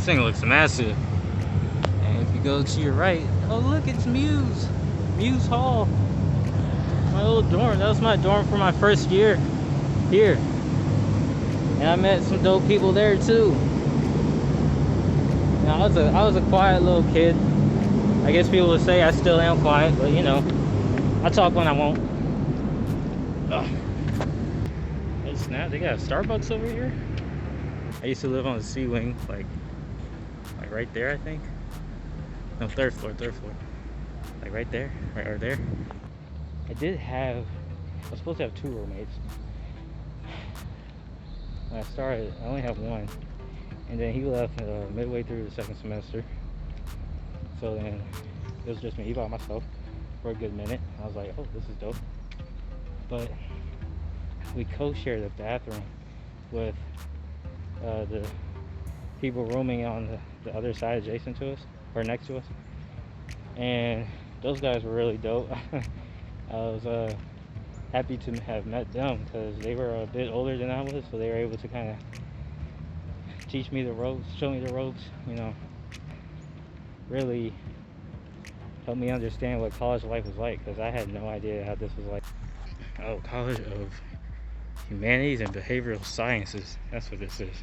thing looks massive. And if you go to your right, oh look, it's Muse Hall. My old dorm. That was my dorm for my first year here. And I met some dope people there too. Now, I was a quiet little kid. I guess people would say I still am quiet, but you know, I talk when I won't. Oh snap, they got a Starbucks over here. I used to live on the C wing, like right there, I think. No, third floor. Like right there, right there. I was supposed to have 2 roommates. When I started, I only have 1. And then he left midway through the 2nd semester. So then it was just me by myself for a good minute. I was like, oh, this is dope. But we co-shared a bathroom with the people rooming on the other side adjacent to us, or next to us. And those guys were really dope. I was happy to have met them because they were a bit older than I was, so they were able to kind of teach me the ropes, show me the ropes, you know, really help me understand what college life was like, because I had no idea how this was like. Oh, College of Humanities and Behavioral Sciences, that's what this is.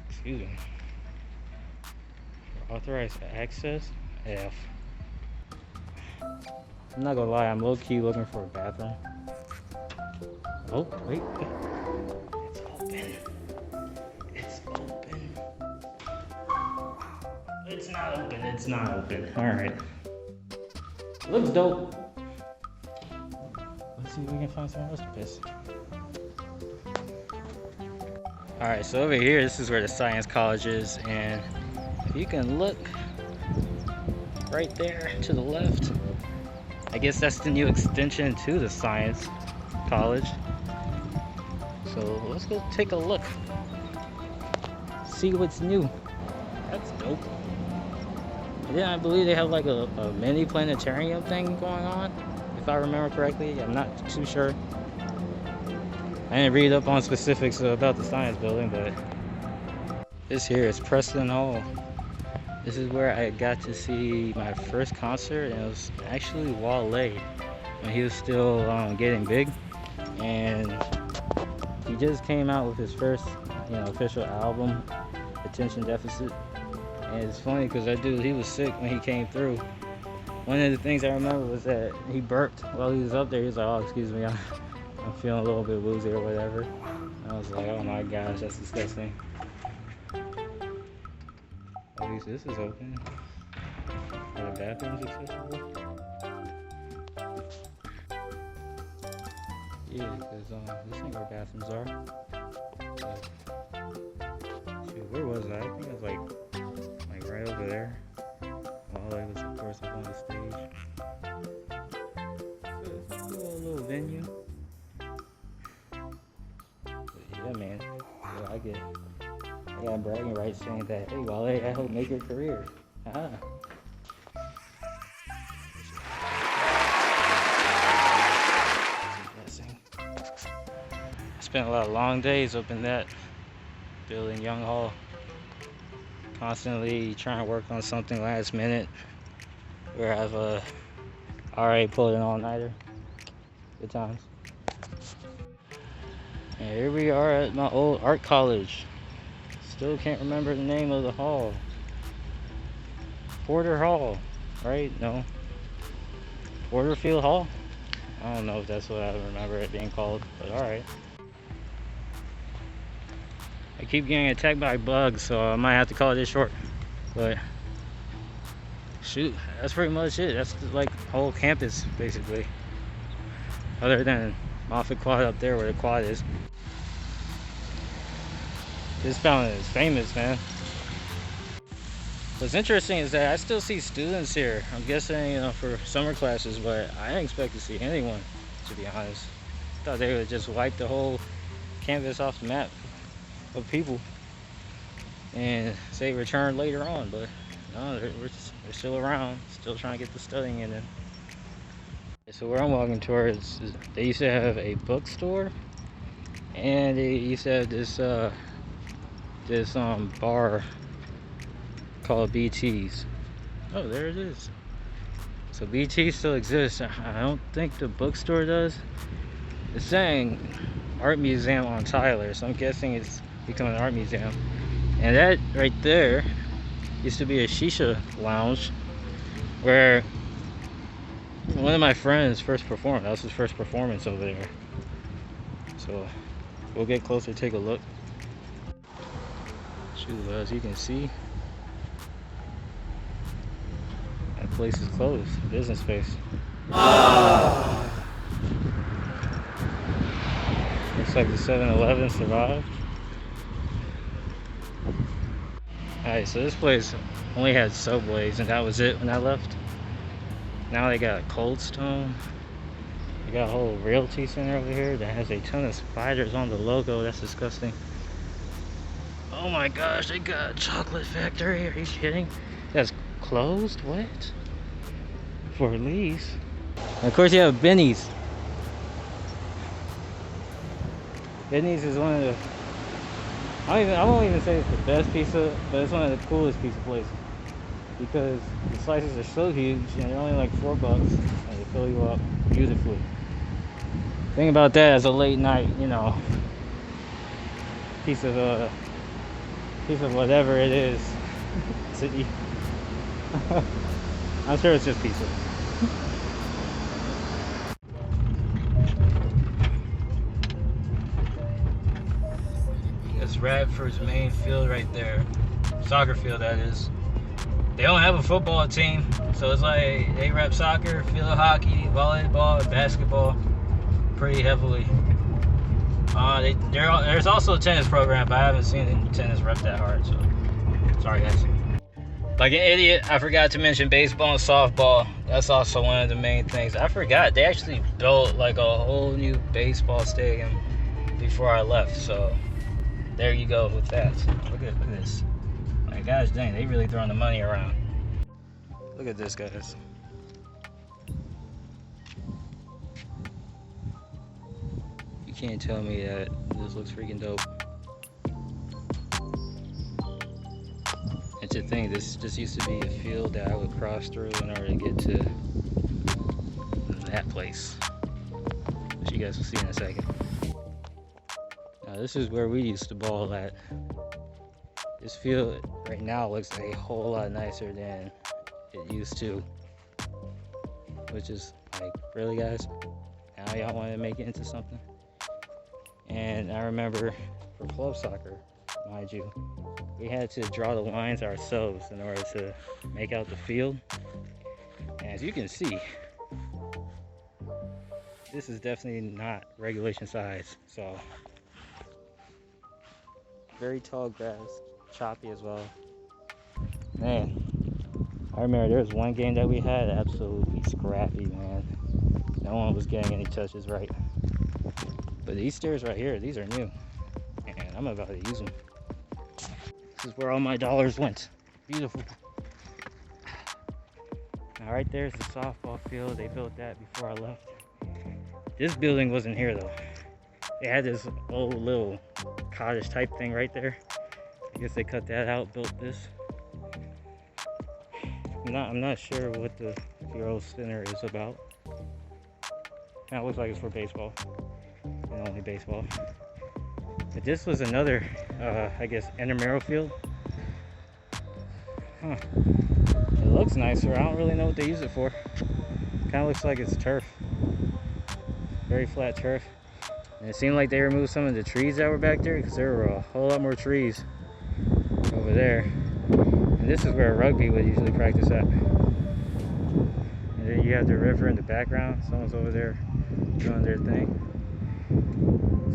Excuse me. Authorized access? F. I'm not gonna lie, I'm low-key looking for a bathroom. Oh, wait. It's open. It's not open. Alright. Looks dope. Let's see if we can find somewhere else to piss. Alright, so over here, this is where the science college is, and if you can look right there to the left, I guess that's the new extension to the science college. So let's go take a look. See what's new. That's dope. And then I believe they have like a mini planetarium thing going on, if I remember correctly. I'm not too sure. I didn't read up on specifics about the science building, but this here is Preston Hall. This is where I got to see my first concert, and it was actually Wale when he was still getting big. And he just came out with his first, official album, Attention Deficit. And it's funny because that dude, he was sick when he came through. One of the things I remember was that he burped while he was up there. He was like, oh, excuse me, I'm feeling a little bit woozy or whatever. And I was like, oh my gosh, that's disgusting. At least this is open. Are the bathrooms accessible? Yeah, because this ain't where bathrooms are. Shoot, where was I? I think it was like right over there. While I was, of course, up on the stage. So it's a cool little venue. But yeah, man. Yeah, I got bragging rights saying that, hey, Wale, I hope make your career. I spent a lot of long days up in that building, Young Hall. Constantly trying to work on something last minute, where I've already pulled an all-nighter. Good times. And here we are at my old art college. Still can't remember the name of the hall. Porter Hall, right? No. Porterfield Hall? I don't know if that's what I remember it being called, but alright. I keep getting attacked by bugs, so I might have to call it this short. But shoot, that's pretty much it. That's like the whole campus, basically. Other than Moffett Quad up there where the quad is. This fountain is famous, man. What's interesting is that I still see students here. I'm guessing, for summer classes, but I didn't expect to see anyone, to be honest. I thought they would just wipe the whole campus off the map of people and say return later on, but no, they're still around, still trying to get the studying in. So where I'm walking towards, they used to have a bookstore, and they used to have this this bar called BT's. Oh, there it is. So BT still exists. I don't think the bookstore does. It's saying art museum on Tyler, so I'm guessing it's becoming an art museum. And that right there used to be a shisha lounge where one of my friends first performed. That was his first performance over there. So we'll get closer, take a look. Shoot, as you can see, that place is closed. Business space. Looks like the 7-Eleven survived. Alright, so this place only had Subways, and that was it when I left. Now they got a Cold Stone. They got a whole realty center over here that has a ton of spiders on the logo. That's disgusting. Oh my gosh, they got a chocolate factory. Are you kidding? That's closed? What? For lease? And of course you have Benny's. Benny's is one of the, I won't even say it's the best pizza, but it's one of the coolest pizza places. Because the slices are so huge and they're only like $4 and they fill you up beautifully. Think about that as a late night, you know, piece of whatever it is to eat. I'm sure it's just pizza. That's Radford's main field right there. Soccer field, that is. They don't have a football team, so it's like they rep soccer, field hockey, volleyball, basketball pretty heavily. There's also a tennis program, but I haven't seen any tennis rep that hard, so sorry guys. Like an idiot, I forgot to mention baseball and softball. That's also one of the main things. I forgot, they actually built like a whole new baseball stadium before I left, so there you go with that. Look at this. Like, gosh dang, they really throwing the money around. Look at this, guys. You can't tell me that this looks freaking dope. And to think, this just used to be a field that I would cross through in order to get to that place, which you guys will see in a second. Now this is where we used to ball at. This field right now looks a whole lot nicer than it used to, which is like, really guys? Now y'all want to make it into something? And I remember for club soccer, mind you, we had to draw the lines ourselves in order to make out the field. And as you can see, this is definitely not regulation size. So very tall grass, choppy as well. Man, I remember there was one game that we had absolutely scrappy, man. No one was getting any touches right. But these stairs right here, these are new, and I'm about to use them. This is where all my dollars went. Beautiful. Now right there's the softball field. They built that before I left. This building wasn't here though. They had this old little cottage type thing right there. I guess they cut that out, built this. I'm not sure what the girls' center is about. Now it looks like it's for baseball, and only baseball. But this was another, I guess, intramural field. Huh. It looks nicer. I don't really know what they use it for. Kind of looks like it's turf. Very flat turf. And it seemed like they removed some of the trees that were back there, because there were a whole lot more trees over there. And this is where rugby would usually practice at. And then you have the river in the background. Someone's over there doing their thing.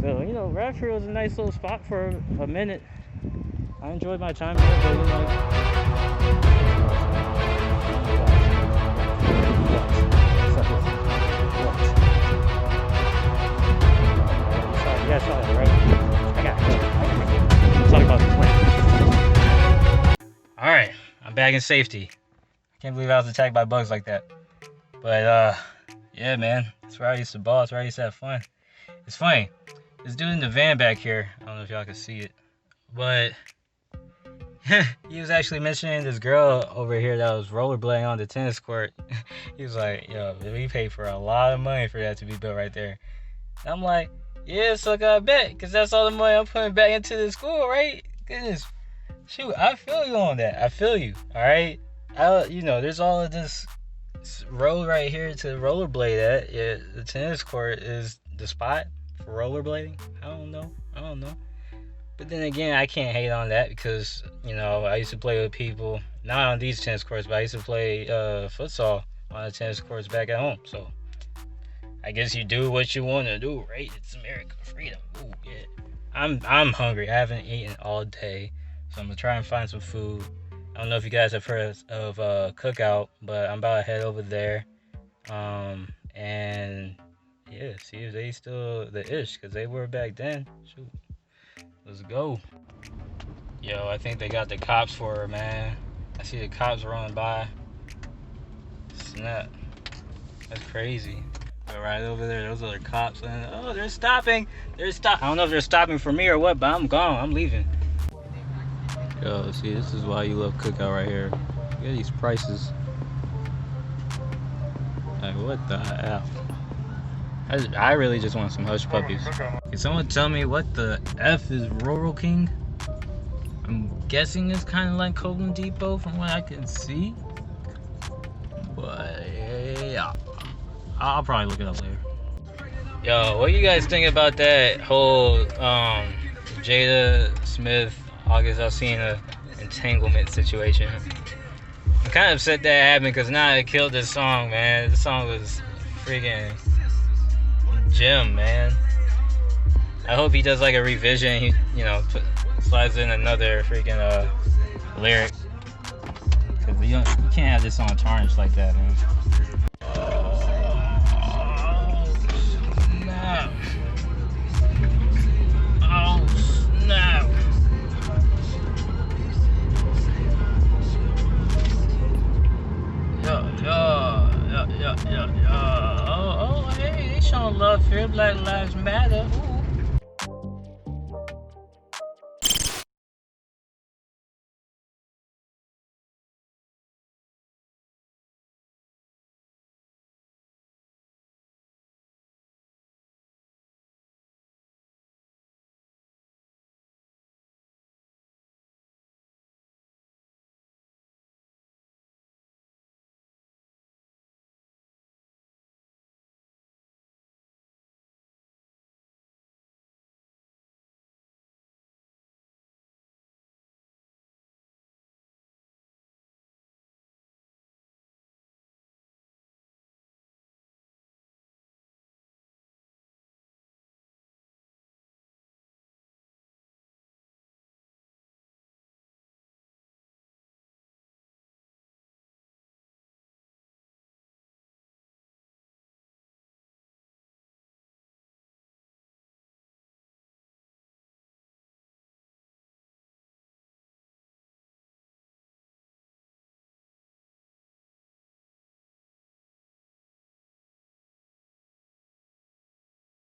So, you know, Radford was a nice little spot for a minute. I enjoyed my time here, but you know, you guys saw that, right? I got it. Let's talk about this later. Alright, I'm back in safety. I can't believe I was attacked by bugs like that. But, yeah, man. That's where I used to ball. That's where I used to have fun. It's funny. This dude in the van back here, I don't know if y'all can see it, but he was actually mentioning this girl over here that was rollerblading on the tennis court. He was like, yo, we paid for a lot of money for that to be built right there. And I'm like, yeah, so I bet, because that's all the money I'm putting back into the school, right? Goodness. Shoot, I feel you on that. I feel you, all right? There's all of this road right here to rollerblade at. Yeah, the tennis court is the spot for rollerblading. I don't know. But then again, I can't hate on that because, I used to play with people, not on these tennis courts, but I used to play futsal on the tennis courts back at home. So I guess you do what you want to do, right? It's America, freedom. Ooh, yeah. I'm hungry. I haven't eaten all day, so I'm gonna try and find some food. I don't know if you guys have heard of Cookout, but I'm about to head over there. And yeah, see if they still the ish, because they were back then. Shoot. Let's go. Yo, I think they got the cops for her, man. I see the cops running by. Snap. That's crazy. But right over there, those other cops. And, oh, they're stopping. I don't know if they're stopping for me or what, but I'm gone. I'm leaving. Yo, see, this is why you love Cookout right here. Look at these prices. Like, what the hell? I really just want some hush puppies. Can someone tell me what the F is Rural King? I'm guessing it's kind of like Copeland Depot from what I can see. But yeah, I'll probably look it up later. Yo, what do you guys think about that whole Jada Smith, August Alsina entanglement situation? I'm kind of upset that happened because now it killed this song, man. This song was freaking gem, man. I hope he does like a revision. He, slides in another freaking lyric. Cause you can't have this song tarnished like that, man.